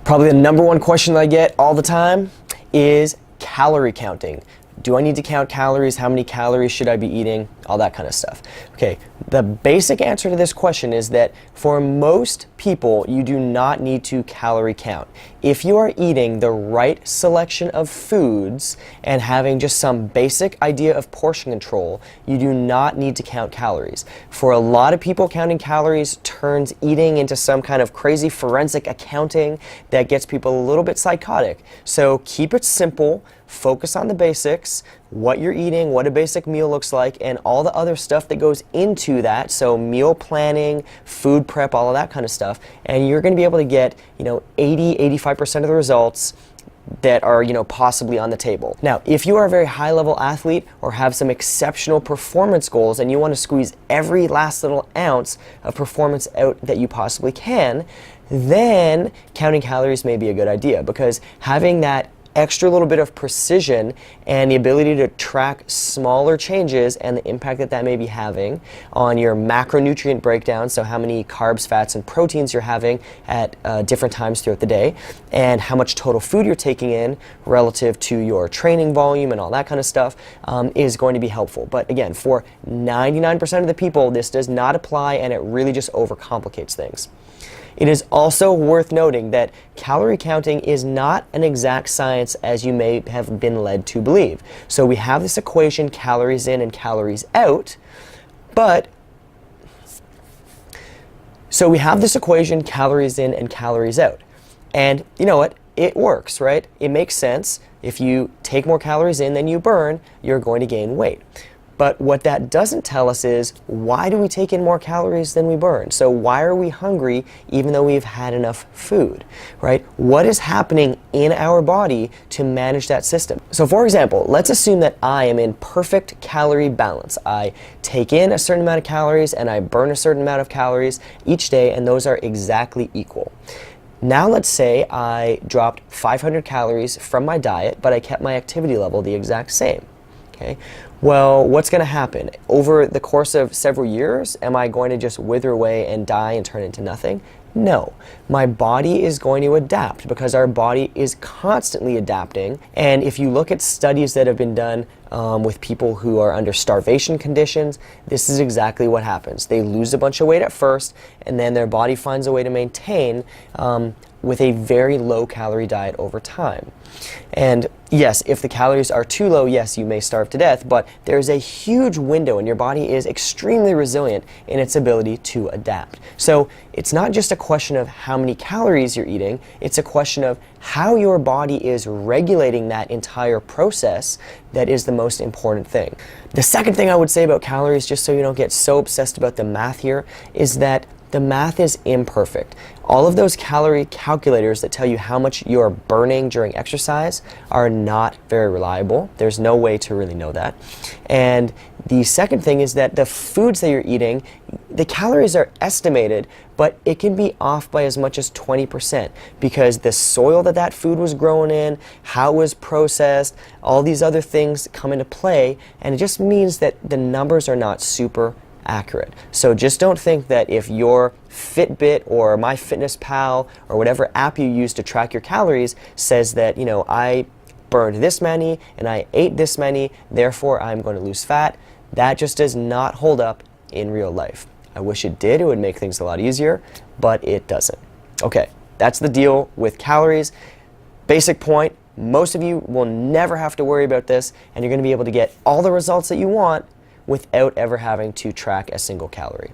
Probably the number one question that I get all the time is calorie counting. Do I need to count calories? How many calories should I be eating? All that kind of stuff. Okay, the basic answer to this question is that for most people, you do not need to calorie count. If you are eating the right selection of foods and having just some basic idea of portion control, you do not need to count calories. For a lot of people, counting calories turns eating into some kind of crazy forensic accounting that gets people a little bit psychotic. So keep it simple. Focus on the basics, what you're eating, what a basic meal looks like, and all the other stuff that goes into that. So meal planning, food prep, all of that kind of stuff. And you're going to be able to get, 80-85% of the results that are, possibly on the table. Now, if you are a very high-level athlete or have some exceptional performance goals and you want to squeeze every last little ounce of performance out that you possibly can, then counting calories may be a good idea, because having that extra little bit of precision and the ability to track smaller changes and the impact that that may be having on your macronutrient breakdown, so how many carbs, fats, and proteins you're having at different times throughout the day, and how much total food you're taking in relative to your training volume and all that kind of stuff, is going to be helpful. But again, for 99% of the people, this does not apply, and it really just overcomplicates things. It is also worth noting that calorie counting is not an exact science as you may have been led to believe. So we have this equation, calories in and calories out, and you know what? It works, right? It makes sense. If you take more calories in than you burn, you're going to gain weight. But what that doesn't tell us is, why do we take in more calories than we burn? So why are we hungry even though we've had enough food, right? What is happening in our body to manage that system? So for example, let's assume that I am in perfect calorie balance. I take in a certain amount of calories and I burn a certain amount of calories each day, and those are exactly equal. Now let's say I dropped 500 calories from my diet, but I kept my activity level the exact same. Okay. Well, what's going to happen? Over the course of several years, am I going to just wither away and die and turn into nothing? No. My body is going to adapt, because our body is constantly adapting. And if you look at studies that have been done with people who are under starvation conditions, this is exactly what happens. They lose a bunch of weight at first, and then their body finds a way to maintain with a very low calorie diet over time. And yes, if the calories are too low, yes, you may starve to death, but there's a huge window, and your body is extremely resilient in its ability to adapt. So it's not just a question of how many calories you're eating, it's a question of how your body is regulating that entire process that is the most important thing. The second thing I would say about calories, just so you don't get so obsessed about the math here, is that the math is imperfect. All of those calorie calculators that tell you how much you're burning during exercise are not very reliable. There's no way to really know that. And the second thing is that the foods that you're eating, the calories are estimated, but it can be off by as much as 20%, because the soil that that food was grown in, how it was processed, all these other things come into play, and it just means that the numbers are not super accurate. So just don't think that if your Fitbit or MyFitnessPal or whatever app you use to track your calories says that, I burned this many and I ate this many, therefore I'm going to lose fat. That just does not hold up in real life. I wish it did. It would make things a lot easier, but it doesn't. Okay, that's the deal with calories. Basic point, most of you will never have to worry about this, and you're going to be able to get all the results that you want without ever having to track a single calorie.